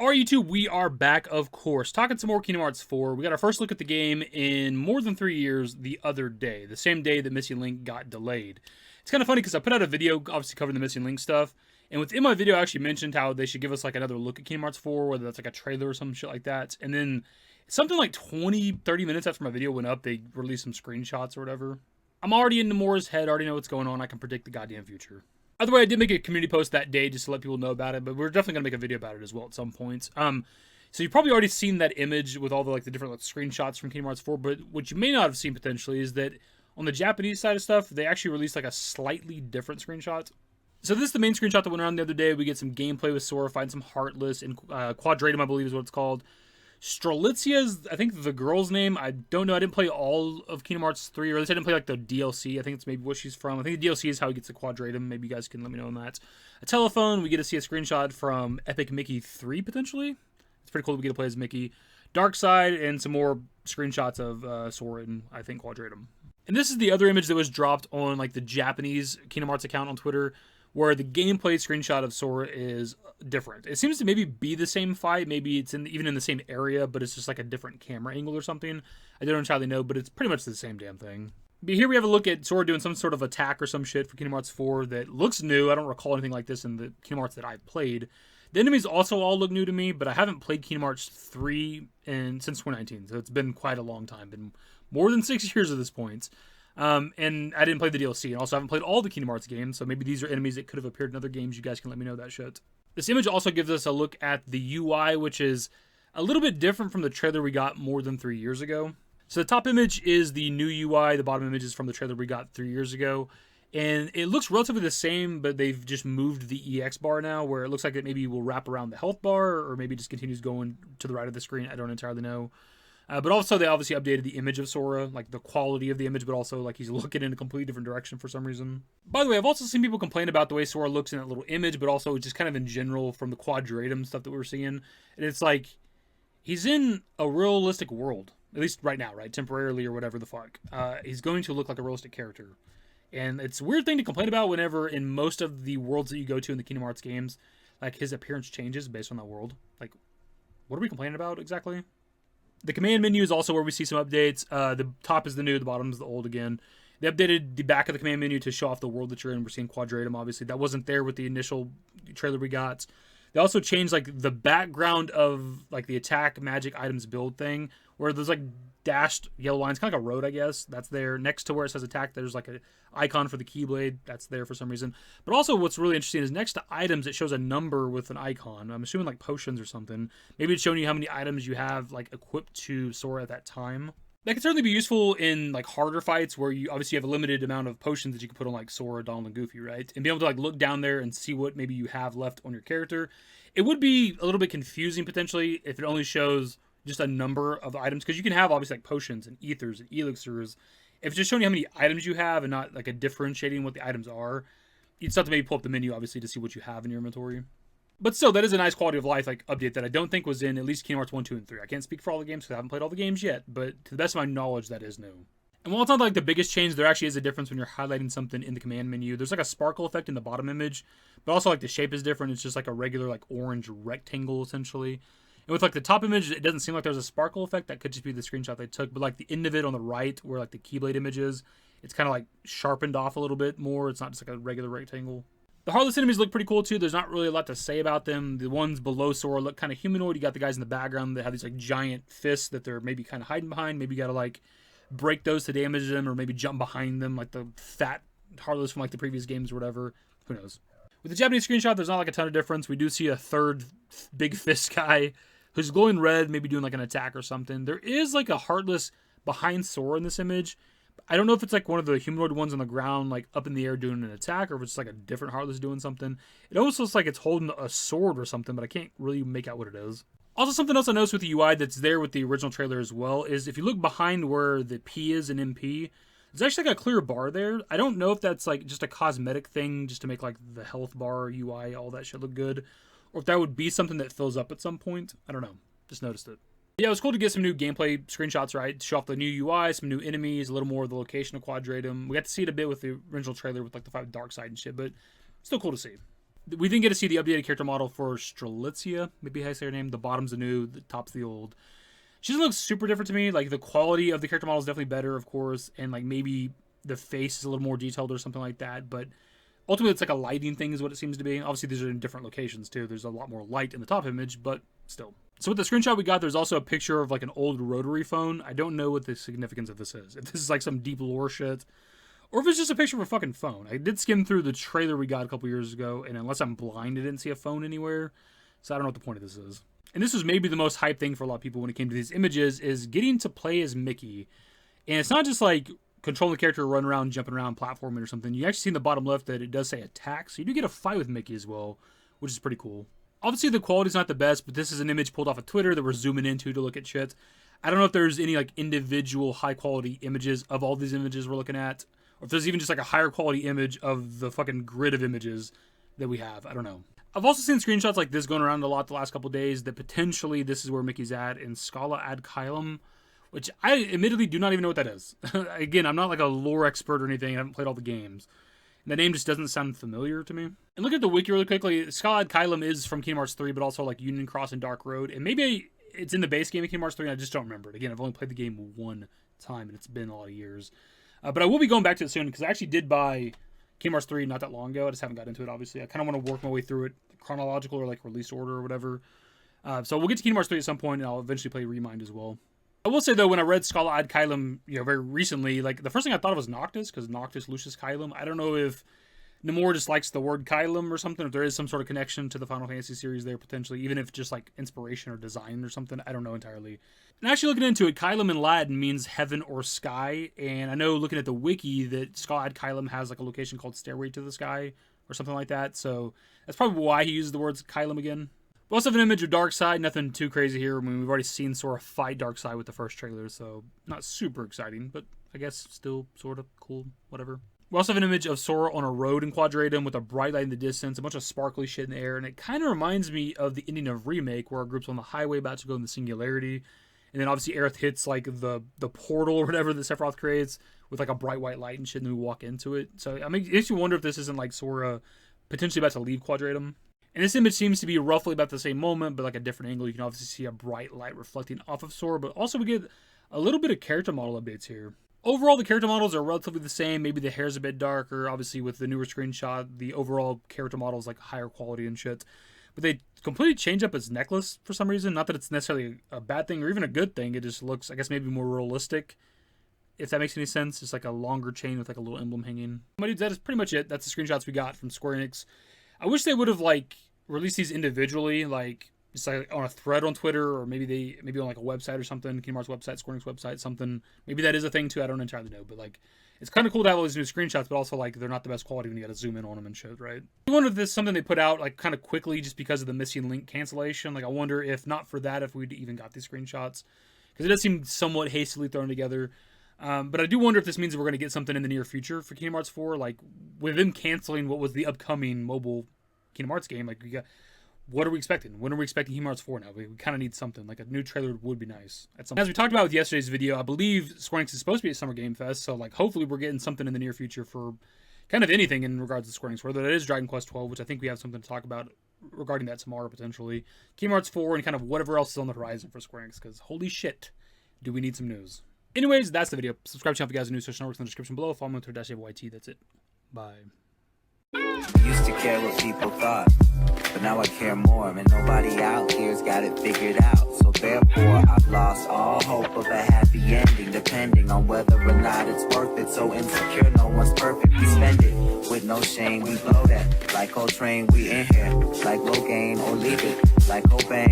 Alright, YouTube, we are back, of course, talking some more Kingdom Hearts 4. We got our first look at the game in more than 3 years the other day, the same day that Missing Link got delayed. It's kind of funny because I put out a video, obviously covering the Missing Link stuff, and within my video I actually mentioned how they should give us like another look at Kingdom Hearts 4, whether that's like a trailer or some shit like that, and then something like 20-30 minutes after my video went up, they released some screenshots or whatever. I'm already into Mora's head, already know what's going on, I can predict the goddamn future. Either way, I did make a community post that day just to let people know about it, but we're definitely going to make a video about it as well at some point. So you've probably already seen that image with all the the different screenshots from Kingdom Hearts 4, but what you may not have seen potentially is that on the Japanese side of stuff, they actually released like a slightly different screenshot. So this is the main screenshot that went around the other day. We get some gameplay with Sora, find some Heartless, and Quadratum, I believe is what it's called. Strelitzia is, I think, the girl's name. I don't know. I didn't play all of Kingdom Hearts 3, or at least I didn't play like the DLC. I think it's maybe what she's from. I think the DLC is how he gets the Quadratum. Maybe you guys can let me know on that. A telephone. We get to see a screenshot from Epic Mickey 3, potentially. It's pretty cool that we get to play as Mickey. Dark Side, and some more screenshots of Sora and, I think, Quadratum. And this is the other image that was dropped on like the Japanese Kingdom Hearts account on Twitter, where the gameplay screenshot of Sora is different. It seems to maybe be the same fight. Maybe it's even in the same area, but it's just like a different camera angle or something. I don't entirely know, but it's pretty much the same damn thing. But here we have a look at Sora doing some sort of attack or some shit for Kingdom Hearts 4 that looks new. I don't recall anything like this in the Kingdom Hearts that I've played. The enemies also all look new to me, but I haven't played Kingdom Hearts 3 since 2019, so it's been quite a long time. Been more than 6 years at this point. And I didn't play the DLC, and also haven't played all the Kingdom Hearts games, so maybe these are enemies that could have appeared in other games. You guys can let me know that shit. This image also gives us a look at the UI, which is a little bit different from the trailer we got more than 3 years ago. So the top image is the new UI, the bottom image is from the trailer we got 3 years ago. And it looks relatively the same, but they've just moved the EX bar now, where it looks like it maybe will wrap around the health bar, or maybe just continues going to the right of the screen. I don't entirely know. But also, they obviously updated the image of Sora, like the quality of the image, but also like he's looking in a completely different direction for some reason. By the way, I've also seen people complain about the way Sora looks in that little image, but also just kind of in general from the Quadratum stuff that we were seeing. And it's like, he's in a realistic world, at least right now, right? Temporarily or whatever the fuck. He's going to look like a realistic character. And it's a weird thing to complain about whenever in most of the worlds that you go to in the Kingdom Hearts games, like his appearance changes based on that world. Like, what are we complaining about exactly? The command menu is also where we see some updates. The top is the new, the bottom is the old again. They updated the back of the command menu to show off the world that you're in. We're seeing Quadratum, obviously. That wasn't there with the initial trailer we got. They also changed like the background of like the attack magic items build thing, where there's like dashed yellow lines, kind of like a road, I guess. That's there. Next to where it says attack, there's like an icon for the Keyblade. That's there for some reason. But also what's really interesting is next to items, it shows a number with an icon. I'm assuming like potions or something. Maybe it's showing you how many items you have like equipped to Sora at that time. That can certainly be useful in like harder fights where you obviously have a limited amount of potions that you can put on like Sora, Donald, and Goofy, right? And be able to like look down there and see what maybe you have left on your character. It would be a little bit confusing potentially if it only shows just a number of items, because you can have obviously like potions and ethers and elixirs. If it's just showing you how many items you have and not like a differentiating what the items are, you'd still have to maybe pull up the menu obviously to see what you have in your inventory. But still, that is a nice quality of life like update that I don't think was in at least Kingdom Hearts 1, 2, and 3. I can't speak for all the games because I haven't played all the games yet, but to the best of my knowledge, that is new. And while it's not like the biggest change, there actually is a difference when you're highlighting something in the command menu. There's like a sparkle effect in the bottom image, but also like the shape is different. It's just like a regular like orange rectangle essentially. And with like the top image, it doesn't seem like there's a sparkle effect. That could just be the screenshot they took. But like the end of it on the right, where like the Keyblade image is, it's kind of like sharpened off a little bit more. It's not just like a regular rectangle. The Heartless enemies look pretty cool too. There's not really a lot to say about them. The ones below Sora look kind of humanoid. You got the guys in the background that have these like giant fists that they're maybe kind of hiding behind. Maybe you got to like break those to damage them, or maybe jump behind them like the fat Heartless from like the previous games or whatever. Who knows? With the Japanese screenshot, there's not like a ton of difference. We do see a third big fist guy who's glowing red, maybe doing like an attack or something. There is like a Heartless behind Sora in this image. I don't know if it's like one of the humanoid ones on the ground, like up in the air doing an attack, or if it's like a different Heartless doing something. It almost looks like it's holding a sword or something, but I can't really make out what it is. Also, something else I noticed with the UI that's there with the original trailer as well is if you look behind where the P is in MP, there's actually like a clear bar there. I don't know if that's like just a cosmetic thing just to make like the health bar, UI, all that shit look good, or if that would be something that fills up at some point. I don't know. Just noticed it. Yeah, it was cool to get some new gameplay screenshots, right? Show off the new UI, some new enemies, a little more of the location of Quadratum. We got to see it a bit with the original trailer with like the 5 Dark Side and shit, but still cool to see. We didn't get to see the updated character model for Strelitzia, maybe how you say her name. The bottom's the new, the top's the old. She doesn't look super different to me. Like, the quality of the character model is definitely better, of course, and like maybe the face is a little more detailed or something like that, but ultimately it's like a lighting thing is what it seems to be. Obviously these are in different locations too. There's a lot more light in the top image, but still. So with the screenshot we got, there's also a picture of like an old rotary phone. I don't know what the significance of this is. If this is like some deep lore shit, or if it's just a picture of a fucking phone. I did skim through the trailer we got a couple years ago, and unless I'm blind, I didn't see a phone anywhere. So I don't know what the point of this is. And this was maybe the most hype thing for a lot of people when it came to these images, is getting to play as Mickey. And it's not just like controlling the character, run around, jumping around, platforming or something. You actually see in the bottom left that it does say attack, so you do get a fight with Mickey as well, which is pretty cool. Obviously the quality's not the best, but this is an image pulled off of Twitter that we're zooming into to look at shit. I don't know if there's any like individual high quality images of all these images we're looking at, or if there's even just like a higher quality image of the fucking grid of images that we have. I don't know. I've also seen screenshots like this going around a lot the last couple days that potentially this is where Mickey's at in Scala ad Kylum, which I admittedly do not even know what that is. Again, I'm not like a lore expert or anything. I haven't played all the games. And the name just doesn't sound familiar to me. And look at the wiki really quickly. Scala ad Kylum is from Kingdom Hearts 3, but also like Union Cross and Dark Road. And maybe it's in the base game of Kingdom Hearts 3, and I just don't remember it. Again, I've only played the game one time, and it's been a lot of years. But I will be going back to it soon, because I actually did buy Kingdom Hearts 3 not that long ago. I just haven't got into it, obviously. I kind of want to work my way through it, chronological or like release order or whatever. So we'll get to Kingdom Hearts 3 at some point, and I'll eventually play Remind as well. I will say, though, when I read Scala ad Kylum, very recently, like, the first thing I thought of was Noctis, because Noctis, Lucius Kylum. I don't know if Namor just likes the word Kylum or something, if there is some sort of connection to the Final Fantasy series there, potentially, even if just, like, inspiration or design or something. I don't know entirely. And actually looking into it, Kylum in Latin means heaven or sky, and I know looking at the wiki that Scala ad Kylum has, like, a location called Stairway to the Sky, or something like that, so that's probably why he uses the words Kylum again. We also have an image of Darkseid, nothing too crazy here. I mean, we've already seen Sora fight Darkseid with the first trailer, so not super exciting, but I guess still sort of cool, whatever. We also have an image of Sora on a road in Quadratum with a bright light in the distance, a bunch of sparkly shit in the air, and it kind of reminds me of the ending of Remake, where our group's on the highway about to go in the Singularity, and then obviously Aerith hits like the portal or whatever that Sephiroth creates with like a bright white light and shit, and we walk into it. So I mean, it makes you wonder if this isn't like Sora potentially about to leave Quadratum. And this image seems to be roughly about the same moment, but like a different angle. You can obviously see a bright light reflecting off of Sora, but also we get a little bit of character model updates here. Overall, the character models are relatively the same. Maybe the hair's a bit darker. Obviously, with the newer screenshot, the overall character model is like higher quality and shit. But they completely change up his necklace for some reason. Not that it's necessarily a bad thing or even a good thing. It just looks, I guess, maybe more realistic, if that makes any sense. Just like a longer chain with like a little emblem hanging. My dudes, that is pretty much it. That's the screenshots we got from Square Enix. I wish they would have like released these individually, like just like on a thread on Twitter, or maybe on like a website or something, Kingdom Hearts website, Square Enix website, something. Maybe that is a thing too. I don't entirely know, but like it's kind of cool to have all these new screenshots, but also like they're not the best quality when you got to zoom in on them and shit, right? I wonder if this is something they put out like kind of quickly just because of the missing link cancellation. Like I wonder if not for that, if we'd even got these screenshots, because it does seem somewhat hastily thrown together. But I do wonder if this means we're going to get something in the near future for Kingdom Hearts 4, like with them canceling what was the upcoming mobile Kingdom Hearts game. Like, what are we expecting? When are we expecting Kingdom Hearts 4 now? We kind of need something. Like, a new trailer would be nice. As we talked about with yesterday's video, I believe Square Enix is supposed to be at Summer Game Fest, so, like, hopefully we're getting something in the near future for kind of anything in regards to Square Enix, whether that is Dragon Quest 12, which I think we have something to talk about regarding that tomorrow, potentially, Kingdom Hearts 4, and kind of whatever else is on the horizon for Square Enix, because holy shit, do we need some news. Anyways, that's the video. Subscribe to the channel if you guys are new, social networks in the description below. Follow me on Twitter, @YT. That's it. Bye. Used to care what people thought, but now I care more, and nobody out here's got it figured out. So therefore, I've lost all hope of a happy ending, depending on whether or not it's worth it. So insecure, no one's perfect. We spend it with no shame. We blow that like Coltrane. We in here like Low Gain or leave it like Cobain.